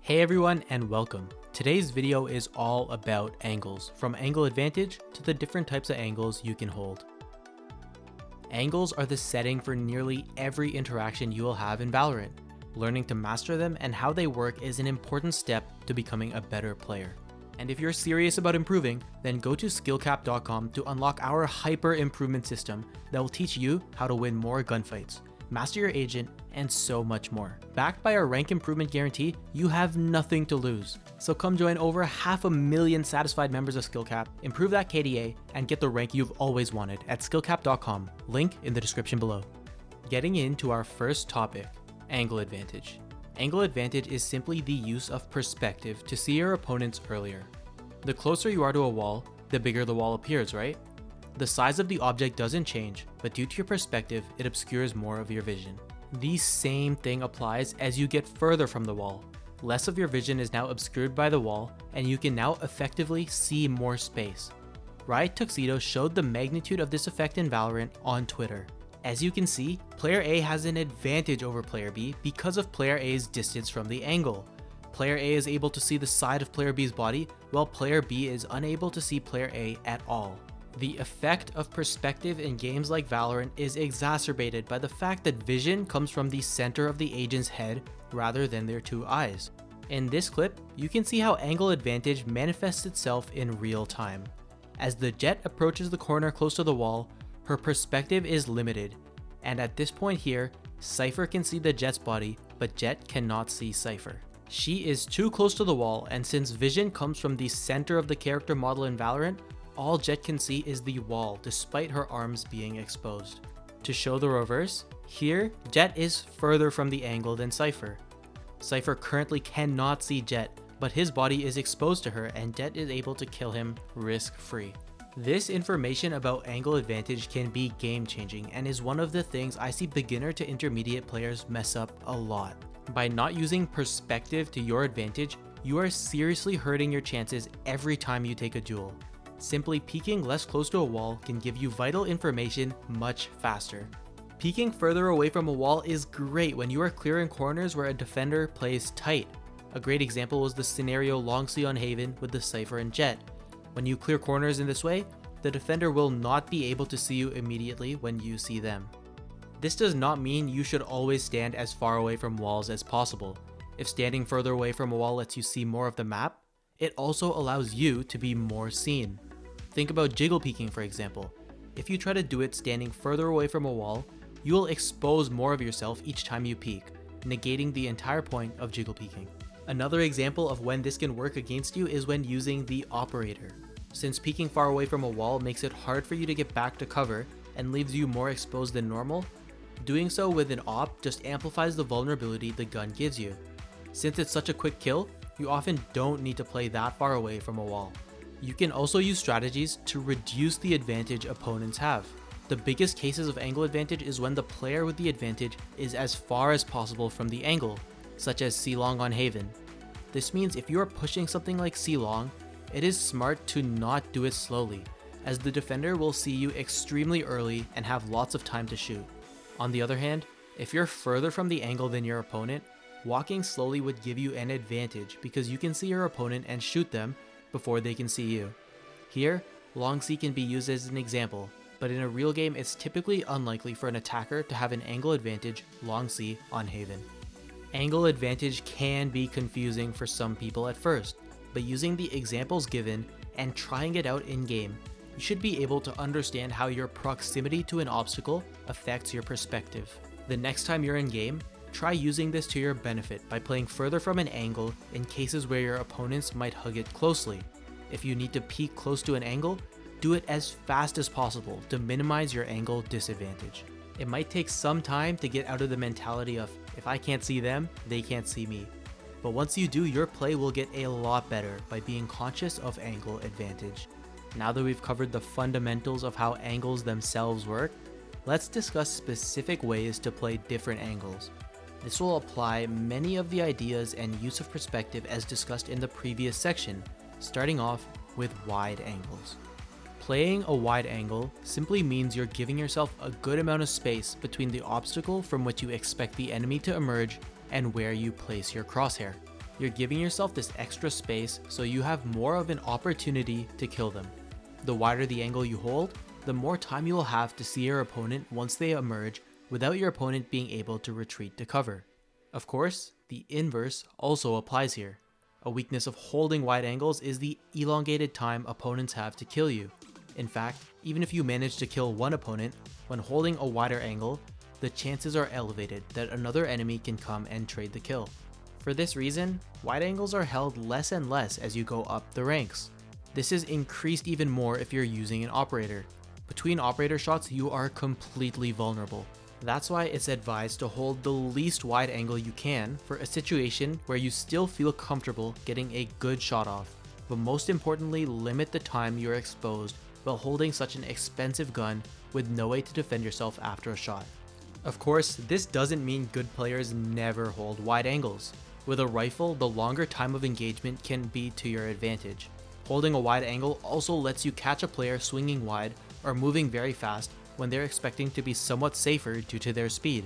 Hey everyone and welcome. Today's video is all about angles, from angle advantage to the different types of angles you can hold. Angles are the setting for nearly every interaction you will have in Valorant. Learning to master them and how they work is an important step to becoming a better player. And if you're serious about improving, then go to SkillCapped.com to unlock our hyper improvement system that will teach you how to win more gunfights, master your agent, and so much more. Backed by our rank improvement guarantee, you have nothing to lose. So come join over 500,000 satisfied members of SkillCapped, improve that KDA, and get the rank you've always wanted at SkillCapped.com, link in the description below. Getting into our first topic, angle advantage. Angle advantage is simply the use of perspective to see your opponents earlier. The closer you are to a wall, the bigger the wall appears, right? The size of the object doesn't change, but due to your perspective, it obscures more of your vision. The same thing applies as you get further from the wall. Less of your vision is now obscured by the wall, and you can now effectively see more space. Riot Tuxedo showed the magnitude of this effect in Valorant on Twitter. As you can see, player A has an advantage over player B because of player A's distance from the angle. Player A is able to see the side of player B's body, while player B is unable to see player A at all. The effect of perspective in games like Valorant is exacerbated by the fact that vision comes from the center of the agent's head rather than their two eyes. In this clip, you can see how angle advantage manifests itself in real time. As the Jett approaches the corner close to the wall, her perspective is limited, and at this point here, Cypher can see the Jett's body, but Jett cannot see Cypher. She is too close to the wall, and since vision comes from the center of the character model in Valorant, all Jett can see is the wall despite her arms being exposed. To show the reverse, here, Jett is further from the angle than Cypher. Cypher currently cannot see Jett, but his body is exposed to her and Jett is able to kill him risk-free. This information about angle advantage can be game-changing and is one of the things I see beginner to intermediate players mess up a lot. By not using perspective to your advantage, you are seriously hurting your chances every time you take a duel. Simply peeking less close to a wall can give you vital information much faster. Peeking further away from a wall is great when you are clearing corners where a defender plays tight. A great example was the scenario Long C on Haven with the Cypher and Jett. When you clear corners in this way, the defender will not be able to see you immediately when you see them. This does not mean you should always stand as far away from walls as possible. If standing further away from a wall lets you see more of the map, it also allows you to be more seen. Think about jiggle peeking, for example. If you try to do it standing further away from a wall, you will expose more of yourself each time you peek, negating the entire point of jiggle peeking. Another example of when this can work against you is when using the operator. Since peeking far away from a wall makes it hard for you to get back to cover and leaves you more exposed than normal, doing so with an op just amplifies the vulnerability the gun gives you. Since it's such a quick kill, you often don't need to play that far away from a wall. You can also use strategies to reduce the advantage opponents have. The biggest cases of angle advantage is when the player with the advantage is as far as possible from the angle, such as C-Long on Haven. This means if you are pushing something like C-Long, it is smart to not do it slowly, as the defender will see you extremely early and have lots of time to shoot. On the other hand, if you're further from the angle than your opponent, walking slowly would give you an advantage because you can see your opponent and shoot them before they can see you. Here, Long C can be used as an example, but in a real game it's typically unlikely for an attacker to have an angle advantage Long C on Haven. Angle advantage can be confusing for some people at first, but using the examples given and trying it out in game, you should be able to understand how your proximity to an obstacle affects your perspective. The next time you're in game, try using this to your benefit by playing further from an angle in cases where your opponents might hug it closely. If you need to peek close to an angle, do it as fast as possible to minimize your angle disadvantage. It might take some time to get out of the mentality of, if I can't see them, they can't see me. But once you do, your play will get a lot better by being conscious of angle advantage. Now that we've covered the fundamentals of how angles themselves work, let's discuss specific ways to play different angles. This will apply many of the ideas and use of perspective as discussed in the previous section, starting off with wide angles. Playing a wide angle simply means you're giving yourself a good amount of space between the obstacle from which you expect the enemy to emerge and where you place your crosshair. You're giving yourself this extra space so you have more of an opportunity to kill them. The wider the angle you hold, the more time you will have to see your opponent once they emerge without your opponent being able to retreat to cover. Of course, the inverse also applies here. A weakness of holding wide angles is the elongated time opponents have to kill you. In fact, even if you manage to kill one opponent, when holding a wider angle, the chances are elevated that another enemy can come and trade the kill. For this reason, wide angles are held less and less as you go up the ranks. This is increased even more if you're using an operator. Between operator shots, you are completely vulnerable. That's why it's advised to hold the least wide angle you can for a situation where you still feel comfortable getting a good shot off, but most importantly, limit the time you're exposed while holding such an expensive gun with no way to defend yourself after a shot. Of course, this doesn't mean good players never hold wide angles. With a rifle, the longer time of engagement can be to your advantage. Holding a wide angle also lets you catch a player swinging wide or moving very fast when they're expecting to be somewhat safer due to their speed.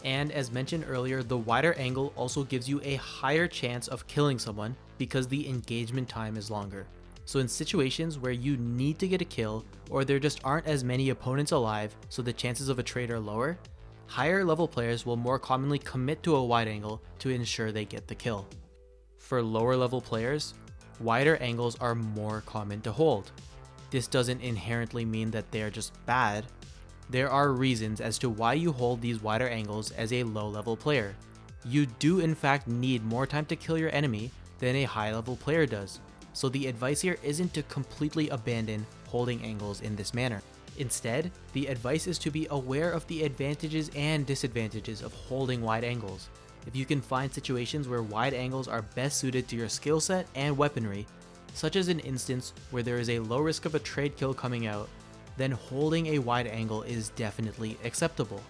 And as mentioned earlier, the wider angle also gives you a higher chance of killing someone because the engagement time is longer. So in situations where you need to get a kill or there just aren't as many opponents alive so the chances of a trade are lower, higher level players will more commonly commit to a wide angle to ensure they get the kill. For lower level players, wider angles are more common to hold. This doesn't inherently mean that they are just bad. There are reasons as to why you hold these wider angles as a low level player. You do in fact need more time to kill your enemy than a high level player does, so the advice here isn't to completely abandon holding angles in this manner. Instead, the advice is to be aware of the advantages and disadvantages of holding wide angles. If you can find situations where wide angles are best suited to your skill set and weaponry, such as an instance where there is a low risk of a trade kill coming out, then holding a wide angle is definitely acceptable.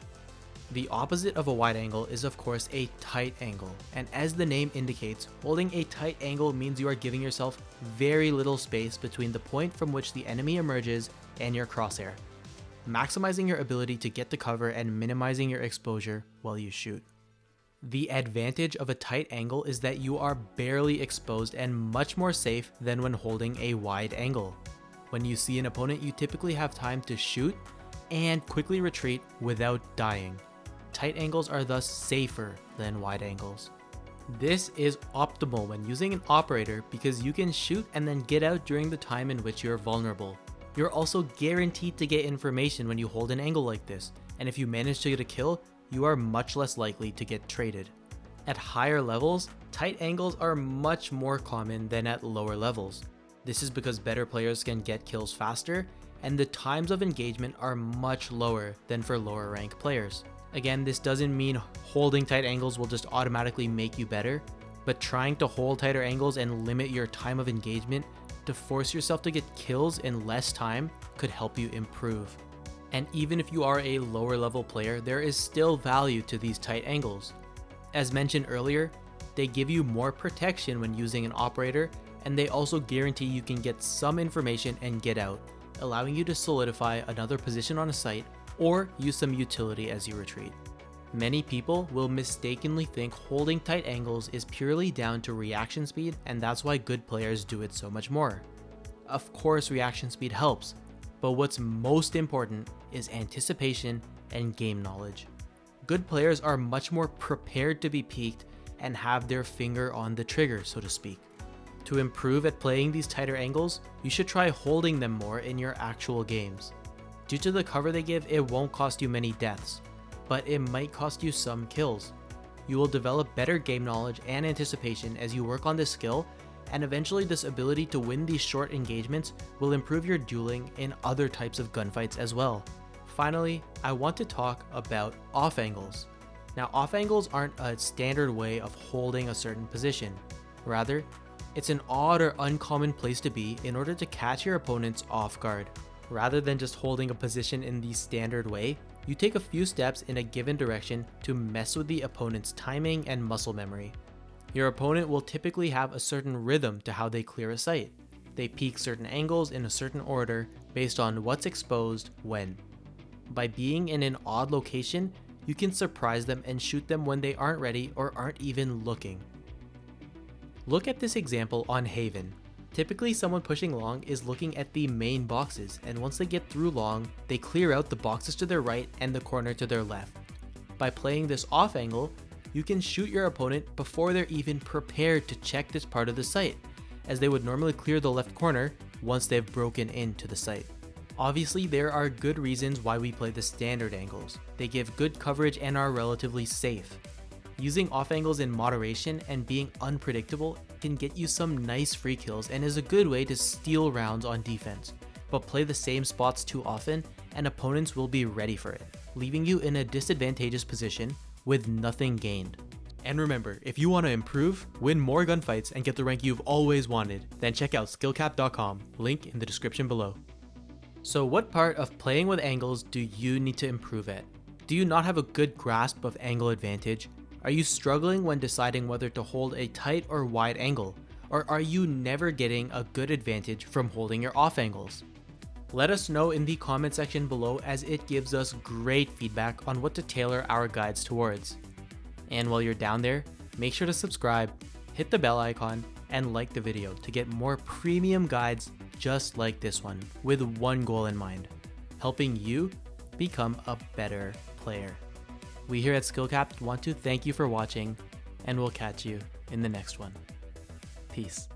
The opposite of a wide angle is of course a tight angle, and as the name indicates, holding a tight angle means you are giving yourself very little space between the point from which the enemy emerges and your crosshair, maximizing your ability to get to cover and minimizing your exposure while you shoot. The advantage of a tight angle is that you are barely exposed and much more safe than when holding a wide angle. When you see an opponent, you typically have time to shoot and quickly retreat without dying. Tight angles are thus safer than wide angles. This is optimal when using an operator because you can shoot and then get out during the time in which you're vulnerable. You're also guaranteed to get information when you hold an angle like this, and if you manage to get a kill, you are much less likely to get traded. At higher levels, tight angles are much more common than at lower levels. This is because better players can get kills faster, and the times of engagement are much lower than for lower rank players. Again, this doesn't mean holding tight angles will just automatically make you better, but trying to hold tighter angles and limit your time of engagement to force yourself to get kills in less time could help you improve. And even if you are a lower level player, there is still value to these tight angles. As mentioned earlier, they give you more protection when using an operator, and they also guarantee you can get some information and get out, allowing you to solidify another position on a site or use some utility as you retreat. Many people will mistakenly think holding tight angles is purely down to reaction speed, and that's why good players do it so much more. Of course, reaction speed helps, but what's most important is anticipation and game knowledge. Good players are much more prepared to be peeked and have their finger on the trigger, so to speak. To improve at playing these tighter angles, you should try holding them more in your actual games. Due to the cover they give, it won't cost you many deaths, but it might cost you some kills. You will develop better game knowledge and anticipation as you work on this skill, and eventually this ability to win these short engagements will improve your dueling in other types of gunfights as well. Finally, I want to talk about off angles. Now, off angles aren't a standard way of holding a certain position. Rather, it's an odd or uncommon place to be in order to catch your opponents off guard. Rather than just holding a position in the standard way, you take a few steps in a given direction to mess with the opponent's timing and muscle memory. Your opponent will typically have a certain rhythm to how they clear a site. They peek certain angles in a certain order based on what's exposed when. By being in an odd location, you can surprise them and shoot them when they aren't ready or aren't even looking. Look at this example on Haven. Typically someone pushing long is looking at the main boxes, and once they get through long, they clear out the boxes to their right and the corner to their left. By playing this off angle, you can shoot your opponent before they're even prepared to check this part of the site, as they would normally clear the left corner once they've broken into the site. Obviously, there are good reasons why we play the standard angles. They give good coverage and are relatively safe. Using off angles in moderation and being unpredictable can get you some nice free kills and is a good way to steal rounds on defense, but play the same spots too often and opponents will be ready for it, leaving you in a disadvantageous position with nothing gained. And remember, if you want to improve, win more gunfights, and get the rank you've always wanted, then check out SkillCapped.com, link in the description below. So what part of playing with angles do you need to improve at? Do you not have a good grasp of angle advantage? Are you struggling when deciding whether to hold a tight or wide angle? Or are you never getting a good advantage from holding your off angles? Let us know in the comment section below, as it gives us great feedback on what to tailor our guides towards. And while you're down there, make sure to subscribe, hit the bell icon, and like the video to get more premium guides just like this one, with one goal in mind: helping you become a better player. We here at SkillCapped want to thank you for watching, and we'll catch you in the next one. Peace.